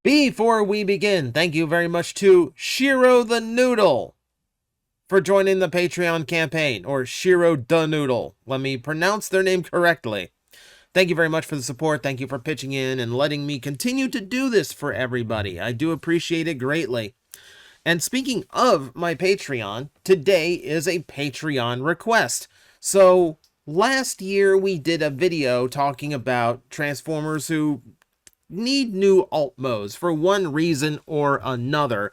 Before we begin, thank you very much to Shiro the Noodle for joining the Patreon campaign, or Shiro the Noodle. Let me pronounce their name correctly. Thank you very much for the support. Thank you for pitching in and letting me continue to do this for everybody. I do appreciate it greatly. And speaking of my Patreon, today is a Patreon request. So last year we did a video talking about Transformers who need new alt modes for one reason or another,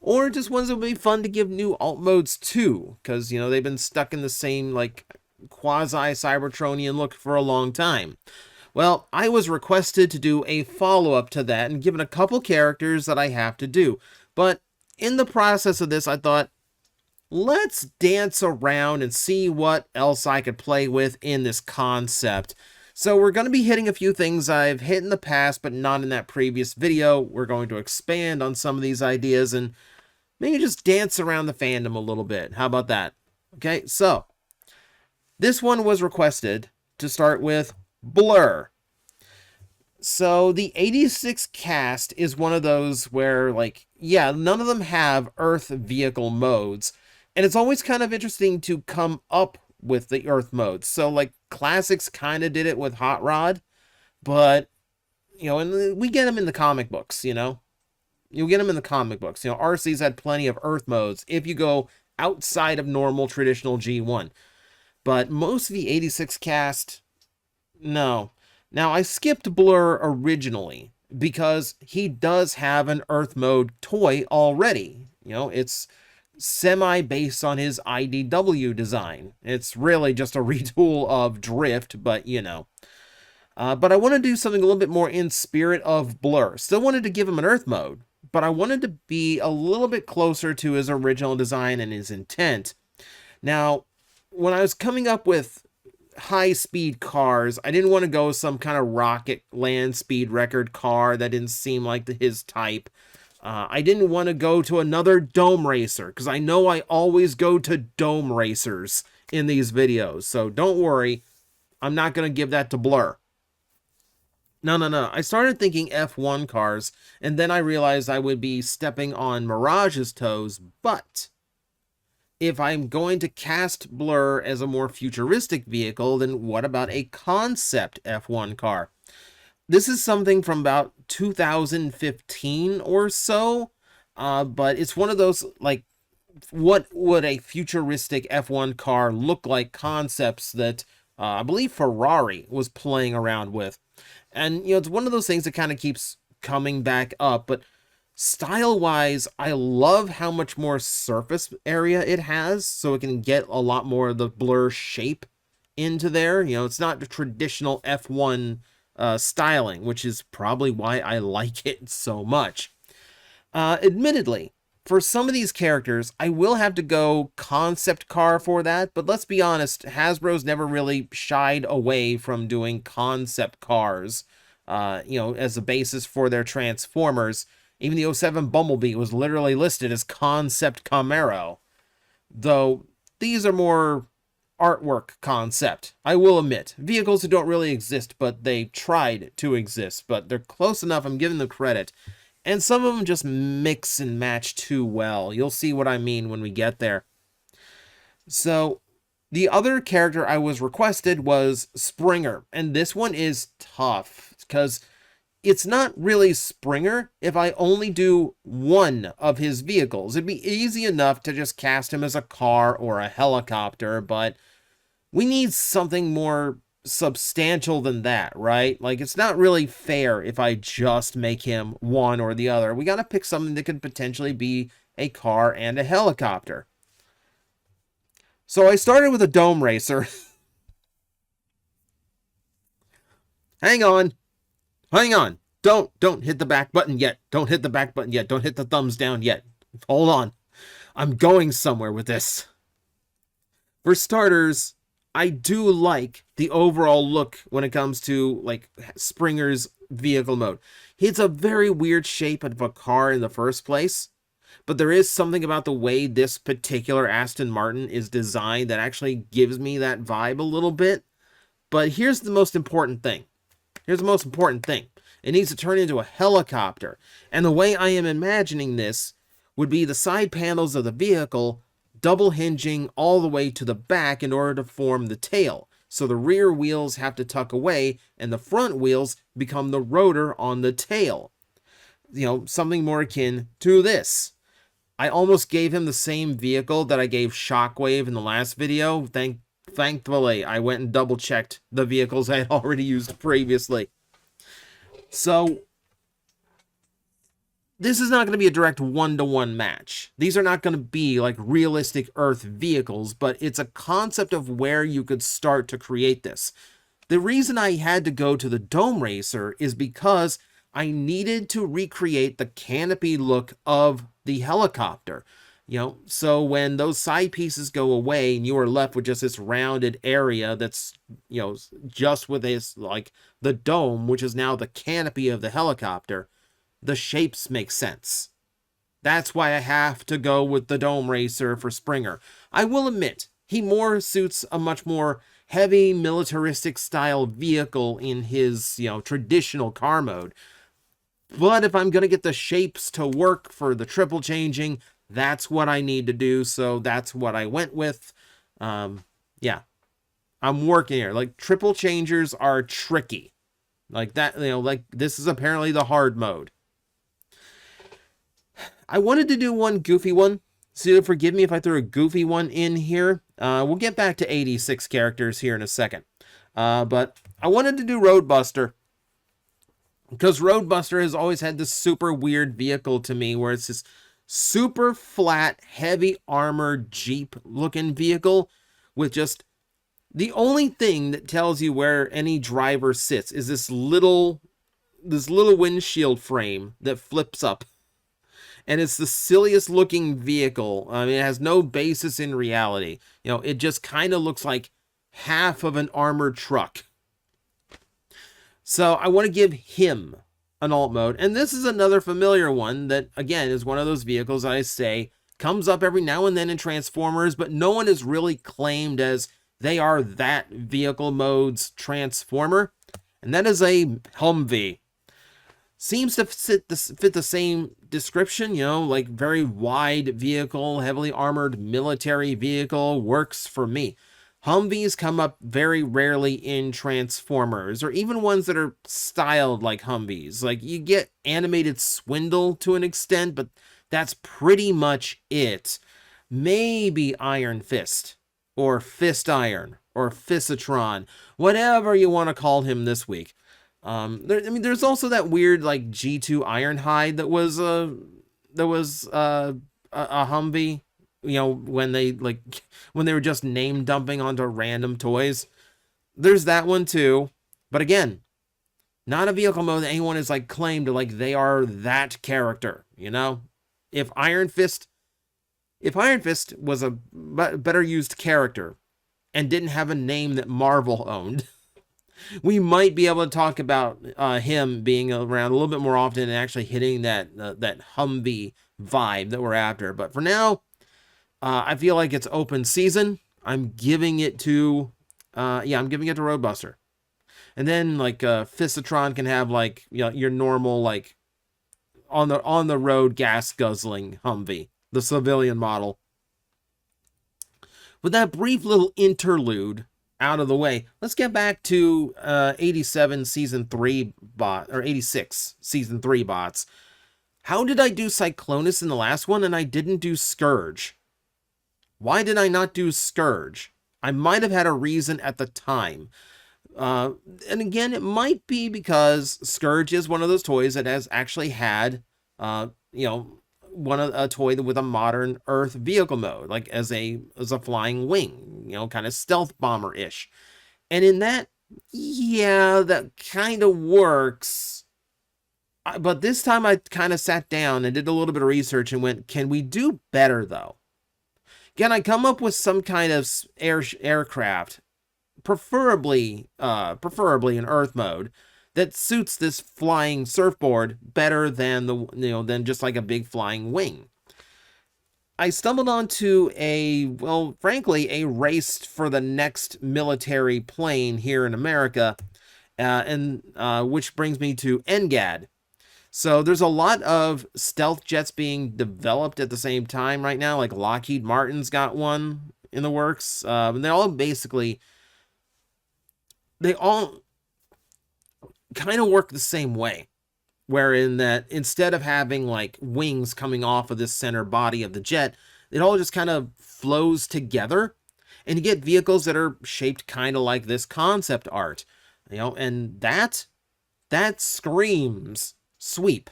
or just ones that would be fun to give new alt modes to, because, you know, they've been stuck in the same, like, quasi-Cybertronian look for a long time. Well, I was requested to do a follow-up to that and given a couple characters that I have to do, but in the process of this, I thought, let's dance around and see what else I could play with in this concept. So we're going to be hitting a few things I've hit in the past, but not in that previous video. We're going to expand on some of these ideas and maybe just dance around the fandom a little bit. How about that? Okay, so this one was requested to start with Blur. So the 86 cast is one of those where, like, yeah, none of them have Earth vehicle modes. And it's always kind of interesting to come up with the Earth modes. So, like, Classics kind of did it with Hot Rod, but, you know, and we get them in the comic books, you know? You'll get them in the comic books. You know, RC's had plenty of Earth modes if you go outside of normal traditional G1. But most of the 86 cast, no. Now, I skipped Blur originally because he does have an Earth mode toy already. You know, it's semi-based on his IDW design. It's really just a retool of Drift, but you know. But I want to do something a little bit more in spirit of Blur. Still wanted to give him an Earth mode, but I wanted to be a little bit closer to his original design and his intent. Now, when I was coming up with high-speed cars, I didn't want to go with some kind of rocket land speed record car that didn't seem like his type. I didn't want to go to another Dome Racer, because I know I always go to Dome Racers in these videos. So don't worry, I'm not going to give that to Blur. No. I started thinking F1 cars, and then I realized I would be stepping on Mirage's toes, but if I'm going to cast Blur as a more futuristic vehicle, then what about a concept F1 car? This is something from about 2015 or so, but it's one of those, like, what would a futuristic F1 car look like concepts that I believe Ferrari was playing around with. And, you know, it's one of those things that kind of keeps coming back up, but style-wise, I love how much more surface area it has, so it can get a lot more of the Blur shape into there. You know, it's not the traditional F1 styling, which is probably why I like it so much. Admittedly, for some of these characters, I will have to go concept car for that, but let's be honest, Hasbro's never really shied away from doing concept cars, you know, as a basis for their Transformers. Even the 07 Bumblebee was literally listed as concept Camaro, though these are more artwork concept. I will admit, vehicles that don't really exist, but they tried to exist, but they're close enough, I'm giving them credit. And some of them just mix and match too well. You'll see what I mean when we get there. So, the other character I was requested was Springer, and this one is tough, because it's not really Springer if I only do one of his vehicles. It'd be easy enough to just cast him as a car or a helicopter, but we need something more substantial than that, right? Like, it's not really fair if I just make him one or the other. We gotta pick something that could potentially be a car and a helicopter. So I started with a Dome Racer. Hang on. Don't hit the back button yet. Don't hit the back button yet. Don't hit the thumbs down yet. Hold on. I'm going somewhere with this. For starters, I do like the overall look when it comes to, like, Springer's vehicle mode. It's a very weird shape of a car in the first place, but there is something about the way this particular Aston Martin is designed that actually gives me that vibe a little bit. But here's the most important thing. It needs to turn into a helicopter. And the way I am imagining this would be the side panels of the vehicle double hinging all the way to the back in order to form the tail. So the rear wheels have to tuck away and the front wheels become the rotor on the tail. You know, something more akin to this. I almost gave him the same vehicle that I gave Shockwave in the last video. Thankfully, I went and double checked the vehicles I had already used previously. So this is not going to be a direct one-to-one match. These are not going to be like realistic Earth vehicles, but it's a concept of where you could start to create this. The reason I had to go to the Dome Racer is because I needed to recreate the canopy look of the helicopter. You know, so when those side pieces go away and you are left with just this rounded area that's, you know, just with this, like, the dome, which is now the canopy of the helicopter, the shapes make sense. That's why I have to go with the Dome Racer for Springer. I will admit, he more suits a much more heavy militaristic style vehicle in his, you know, traditional car mode. But if I'm going to get the shapes to work for the triple changing, that's what I need to do. So that's what I went with. Yeah, I'm working here. Like, triple changers are tricky. Like that, you know, like this is apparently the hard mode. I wanted to do one goofy one, so forgive me if I threw a goofy one in here. We'll get back to 86 characters here in a second. But I wanted to do Roadbuster, because Roadbuster has always had this super weird vehicle to me, where it's this super flat, heavy armored Jeep looking vehicle with just the only thing that tells you where any driver sits is this little windshield frame that flips up. And it's the silliest looking vehicle. I mean, it has no basis in reality. You know, it just kind of looks like half of an armored truck. So I want to give him an alt mode. And this is another familiar one that, again, is one of those vehicles I say comes up every now and then in Transformers, but no one has really claimed as they are that vehicle mode's Transformer. And that is a Humvee. Seems to fit the same description, you know, like very wide vehicle, heavily armored military vehicle, works for me. Humvees come up very rarely in Transformers, or even ones that are styled like Humvees. Like, you get animated Swindle to an extent, but that's pretty much it. Maybe Iron Fist, or Fist Iron, or Fistitron, whatever you want to call him this week. There's also that weird like G2 Ironhide that was a Humvee. You know, when they were just name dumping onto random toys. There's that one too. But again, not a vehicle mode that anyone has like claimed like they are that character. You know, if Iron Fist was a better used character and didn't have a name that Marvel owned, we might be able to talk about him being around a little bit more often and actually hitting that Humvee vibe that we're after. But for now, I feel like it's open season. I'm giving it to, I'm giving it to Roadbuster. And then like Fistitron can have like, you know, your normal like on the road gas guzzling Humvee, the civilian model. With that brief little interlude out of the way, let's get back to 87 season 3 bot, or 86 season 3 bots. How did I do Cyclonus in the last one and I didn't do Scourge? Why did I not do Scourge? I might have had a reason at the time. And again, it might be because Scourge is one of those toys that has actually had, a toy with a modern Earth vehicle mode, like as a flying wing, you know, kind of stealth bomber-ish. And in that, yeah, that kind of works. But this time I kind of sat down and did a little bit of research and went, can we do better though? Again, I come up with some kind of aircraft, preferably in Earth mode, that suits this flying surfboard better than than just like a big flying wing. I stumbled onto frankly, a race for the next military plane here in America, and which brings me to NGAD. So there's a lot of stealth jets being developed at the same time right now. Like Lockheed Martin's got one in the works. And they all kind of work the same way. Wherein that instead of having like wings coming off of this center body of the jet, it all just kind of flows together. And you get vehicles that are shaped kind of like this concept art. And that screams sweep.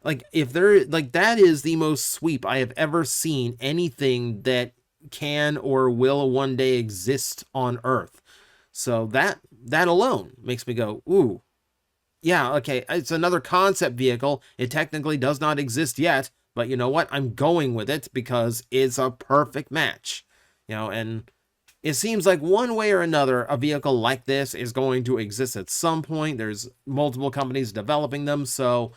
Like that is the most sweep I have ever seen anything that can or will one day exist on Earth. So that alone makes me go, ooh, yeah, okay, it's another concept vehicle. It technically does not exist yet, but you know what? I'm going with it because it's a perfect match. And it seems like one way or another, a vehicle like this is going to exist at some point. There's multiple companies developing them, so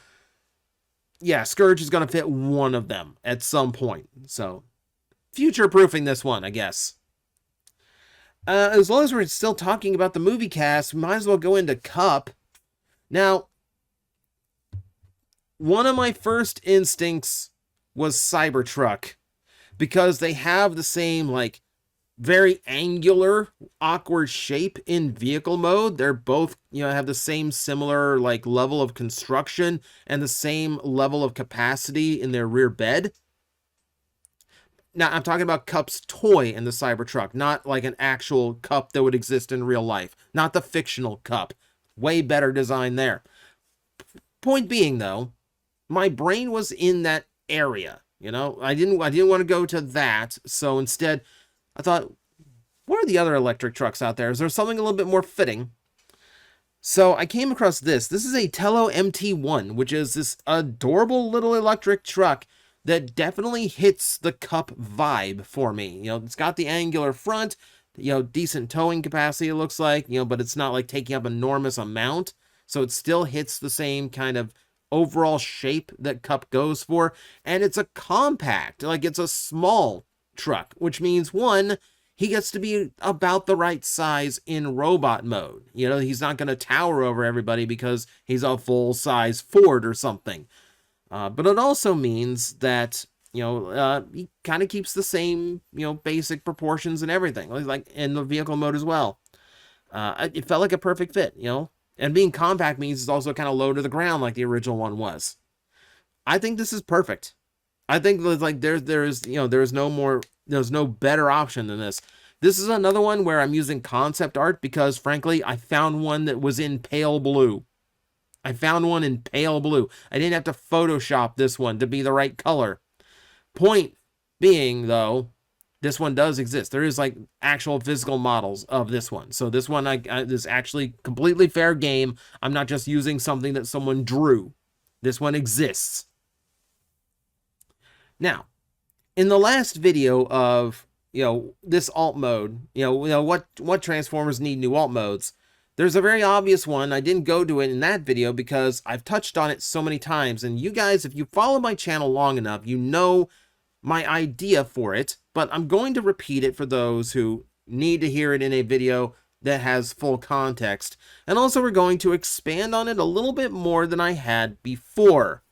yeah, Scourge is going to fit one of them at some point. So, future-proofing this one, I guess. As long as we're still talking about the movie cast, we might as well go into Cup. Now, one of my first instincts was Cybertruck, because they have the same, like, very angular, awkward shape in vehicle mode. They're both, have the same similar, like, level of construction and the same level of capacity in their rear bed. Now, I'm talking about Cup's toy in the Cybertruck, not like an actual Cup that would exist in real life. Not the fictional Cup. Way better design there. Point being, though, my brain was in that area. I didn't want to go to that. So instead, I thought, what are the other electric trucks out there? Is there something a little bit more fitting? So I came across this. This is a Tello MT1, which is this adorable little electric truck that definitely hits the Cup vibe for me. It's got the angular front, decent towing capacity, it looks like, but it's not like taking up an enormous amount. So it still hits the same kind of overall shape that Cup goes for. And it's a compact, like it's a small truck, which means one, he gets to be about the right size in robot mode. He's not going to tower over everybody because he's a full-size Ford or something. But it also means that, he kind of keeps the same, basic proportions and everything, like in the vehicle mode as well. It felt like a perfect fit, and being compact means it's also kind of low to the ground like the original one was. I think this is perfect. I think like there's no better option than this. This is another one where I'm using concept art because frankly, I found one that was in pale blue. I found one in pale blue. I didn't have to Photoshop this one to be the right color. Point being, though, this one does exist. There is like actual physical models of this one. So this one is actually completely fair game. I'm not just using something that someone drew. This one exists. Now, in the last video of, this alt mode, what Transformers need new alt modes, there's a very obvious one. I didn't go to it in that video because I've touched on it so many times. And you guys, if you follow my channel long enough, you know my idea for it. But I'm going to repeat it for those who need to hear it in a video that has full context. And also we're going to expand on it a little bit more than I had before.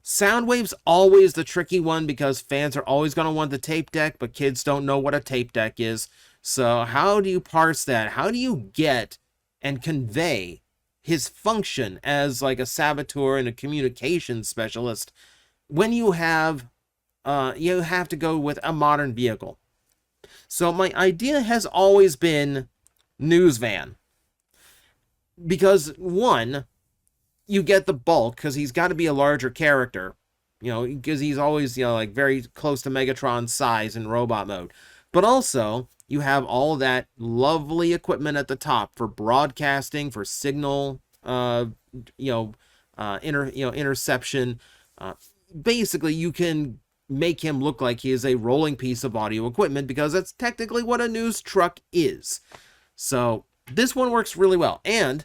Soundwave's always the tricky one because fans are always going to want the tape deck, but kids don't know what a tape deck is. So how do you parse that? How do you get and convey his function as like a saboteur and a communications specialist when you have to go with a modern vehicle? So my idea has always been news van. Because one, you get the bulk because he's got to be a larger character, because he's always, like very close to Megatron's size in robot mode. But also, you have all that lovely equipment at the top for broadcasting, for signal, interception. Basically, you can make him look like he is a rolling piece of audio equipment because that's technically what a news truck is. So this one works really well. And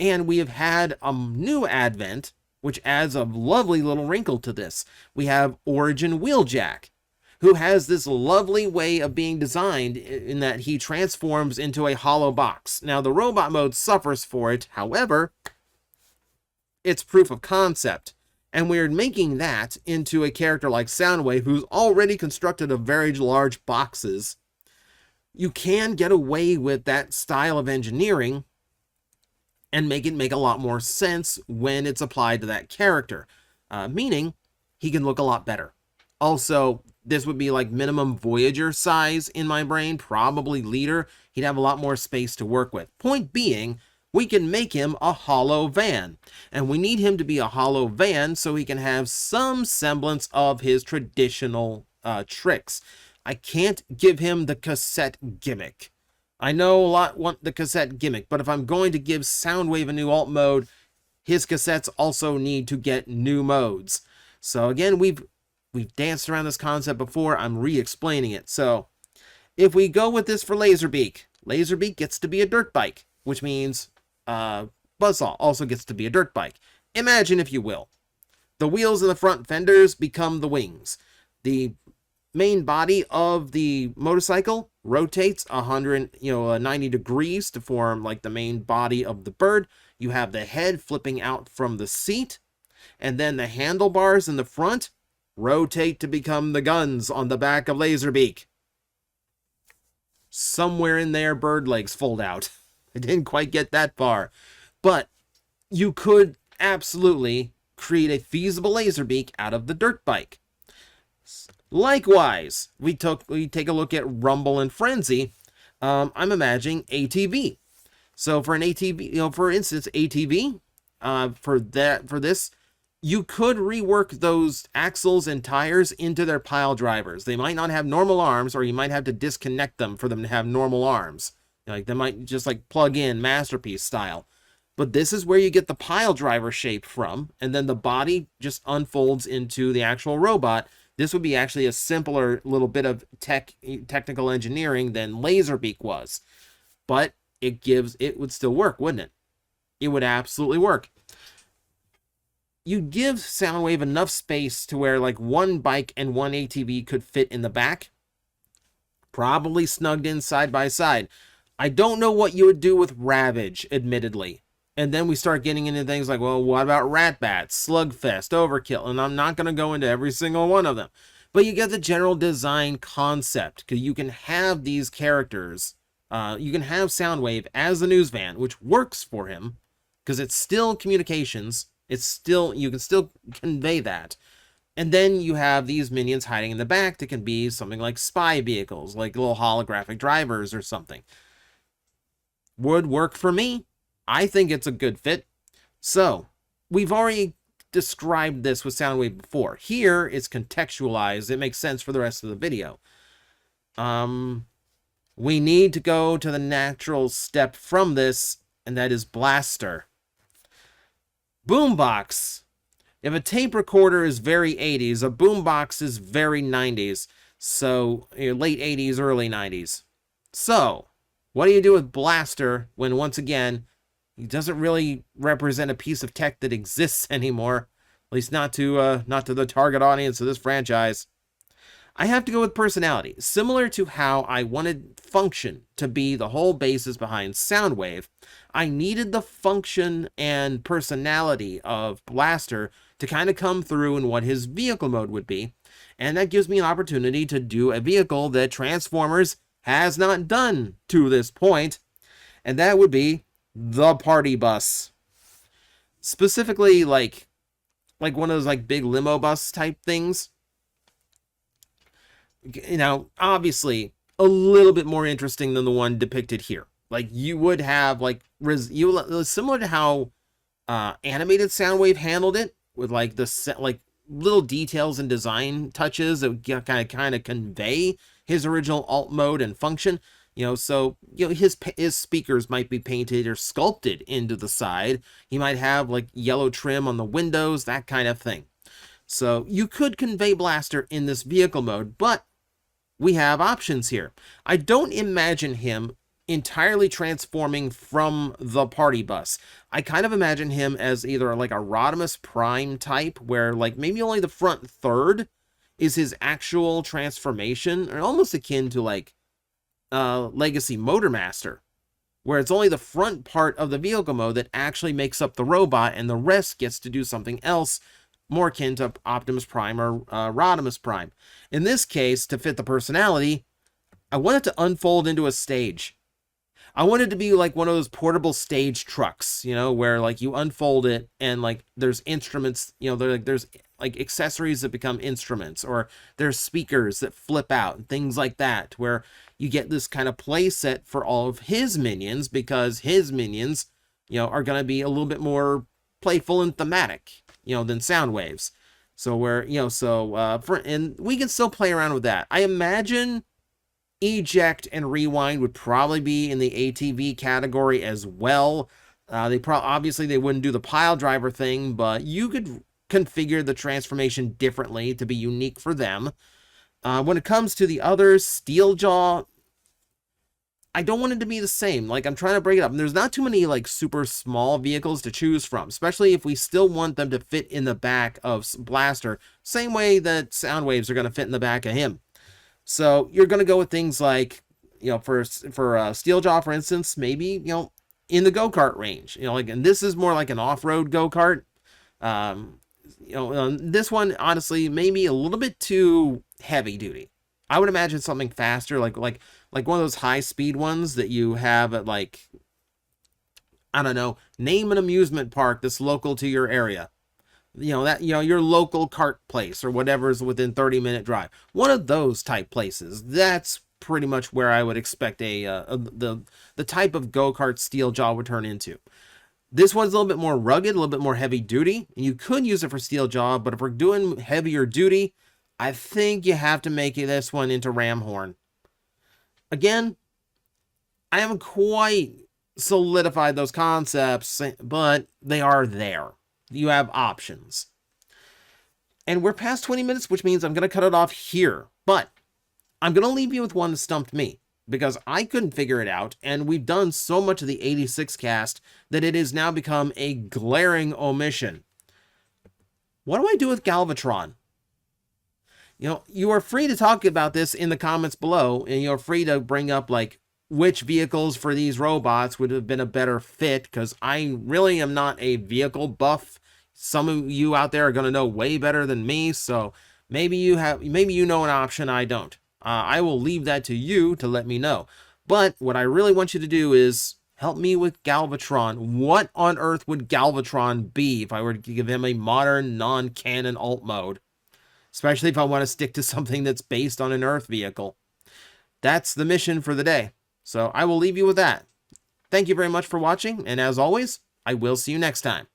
we have had a new advent, which adds a lovely little wrinkle to this. We have Origin Wheeljack. who has this lovely way of being designed in that he transforms into a hollow box. Now, the robot mode suffers for it. However, it's proof of concept. And we're making that into a character like Soundwave, who's already constructed of very large boxes. You can get away with that style of engineering and make it make a lot more sense when it's applied to that character. Meaning, he can look a lot better. Also, this would be like minimum Voyager size in my brain, probably Leader. He'd have a lot more space to work with. Point being, we can make him a hollow van. And we need him to be a hollow van so he can have some semblance of his traditional tricks. I can't give him the cassette gimmick. I know a lot want the cassette gimmick, but if I'm going to give Soundwave a new alt mode, his cassettes also need to get new modes. So again, we've danced around this concept before. I'm re-explaining it. So if we go with this for Laserbeak, Laserbeak gets to be a dirt bike, which means Buzzsaw also gets to be a dirt bike. Imagine, if you will, the wheels in the front fenders become the wings. The main body of the motorcycle rotates 90 degrees to form like the main body of the bird. You have the head flipping out from the seat, and then the handlebars in the front rotate to become the guns on the back of Laserbeak. Somewhere in there, bird legs fold out. I didn't quite get that far, but you could absolutely create a feasible Laserbeak out of the dirt bike. Likewise, we take a look at Rumble and Frenzy. I'm imagining ATV. So for an ATV, for instance, ATV, for this, you could rework those axles and tires into their pile drivers. They might not have normal arms, or you might have to disconnect them for them to have normal arms. Like they might just like plug in Masterpiece style. But this is where you get the pile driver shape from, and then the body just unfolds into the actual robot. This would be actually a simpler little bit of technical engineering than Laserbeak was. But it would still work, wouldn't it? It would absolutely work. You give Soundwave enough space to where like one bike and one ATV could fit in the back. Probably snugged in side by side. I don't know what you would do with Ravage, admittedly. And then we start getting into things like, well, what about Ratbat, Slugfest, Overkill? And I'm not going to go into every single one of them. But you get the general design concept, because you can have these characters. You can have Soundwave as the news van, which works for him, because it's still communications. You can still convey that. And then you have these minions hiding in the back that can be something like spy vehicles, like little holographic drivers or something. Would work for me. I think it's a good fit. So, we've already described this with Soundwave before. Here, it's contextualized. It makes sense for the rest of the video. We need to go to the natural step from this, and that is Blaster. Boombox. If a tape recorder is very 80s, a boombox is very 90s. So, late 80s, early 90s. So, what do you do with Blaster when, once again, he doesn't really represent a piece of tech that exists anymore, at least not to the target audience of this franchise? I have to go with personality. Similar to how I wanted function to be the whole basis behind Soundwave, I needed the function and personality of Blaster to kind of come through in what his vehicle mode would be, and that gives me an opportunity to do a vehicle that Transformers has not done to this point, and that would be the party bus. Specifically, like one of those like big limo bus type things. Obviously a little bit more interesting than the one depicted here. Like you would have similar to how animated Soundwave handled it, with like little details and design touches that would kind of convey his original alt mode and function. His speakers might be painted or sculpted into the side. He might have like yellow trim on the windows, that kind of thing. So you could convey Blaster in this vehicle mode, but we have options here. I don't imagine him entirely transforming from the party bus. I kind of imagine him as either like a Rodimus Prime type, where like maybe only the front third is his actual transformation, or almost akin to like Legacy Motormaster, where it's only the front part of the vehicle mode that actually makes up the robot, and the rest gets to do something else more akin to Optimus Prime or Rodimus Prime. In this case, to fit the personality, I want it to unfold into a stage. I want it to be like one of those portable stage trucks, you know, where like you unfold it and like there's instruments, you know, there's like accessories that become instruments, or there's speakers that flip out and things like that, where you get this kind of play set for all of his minions, because his minions, you know, are going to be a little bit more playful and thematic, you know, than Soundwave's. So where, you know, and we can still play around with that. I imagine Eject and Rewind would probably be in the ATV category as well. Obviously they wouldn't do the pile driver thing, but you could configure the transformation differently to be unique for them. When it comes to the others, Steeljaw, I don't want it to be the same. Like, I'm trying to break it up. And there's not too many, like, super small vehicles to choose from, especially if we still want them to fit in the back of Blaster, same way that Soundwaves are going to fit in the back of him. So you're going to go with things like, you know, for Steeljaw, for instance, maybe, you know, in the go-kart range. You know, like, and this is more like an off-road go-kart. You know, this one, honestly, maybe a little bit too heavy-duty. I would imagine something faster, like one of those high-speed ones that you have at, like, I don't know, name an amusement park that's local to your area. You know, that, you know, your local kart place or whatever is within 30-minute drive. One of those type places. That's pretty much where I would expect the type of go-kart Steeljaw would turn into. This one's a little bit more rugged, a little bit more heavy-duty, and you could use it for Steeljaw, but if we're doing heavier duty, I think you have to make this one into Ramhorn. Again, I haven't quite solidified those concepts, but they are there. You have options. And we're past 20 minutes, which means I'm going to cut it off here. But I'm going to leave you with one that stumped me, because I couldn't figure it out, and we've done so much of the 86 cast that it has now become a glaring omission. What do I do with Galvatron? You know, you are free to talk about this in the comments below, and you're free to bring up, like, which vehicles for these robots would have been a better fit, because I really am not a vehicle buff. Some of you out there are going to know way better than me, so maybe you know an option I don't. I will leave that to you to let me know. But what I really want you to do is help me with Galvatron. What on earth would Galvatron be if I were to give him a modern, non-canon alt mode? Especially if I want to stick to something that's based on an Earth vehicle. That's the mission for the day. So I will leave you with that. Thank you very much for watching, and as always, I will see you next time.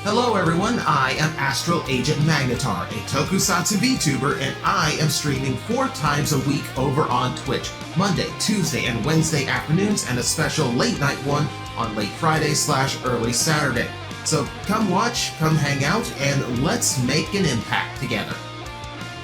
Hello everyone, I am Astral Agent Magnetar, a Tokusatsu VTuber, and I am streaming 4 times a week over on Twitch, Monday, Tuesday, and Wednesday afternoons, and a special late night one on late Friday/early Saturday. So come watch, come hang out, and let's make an impact together.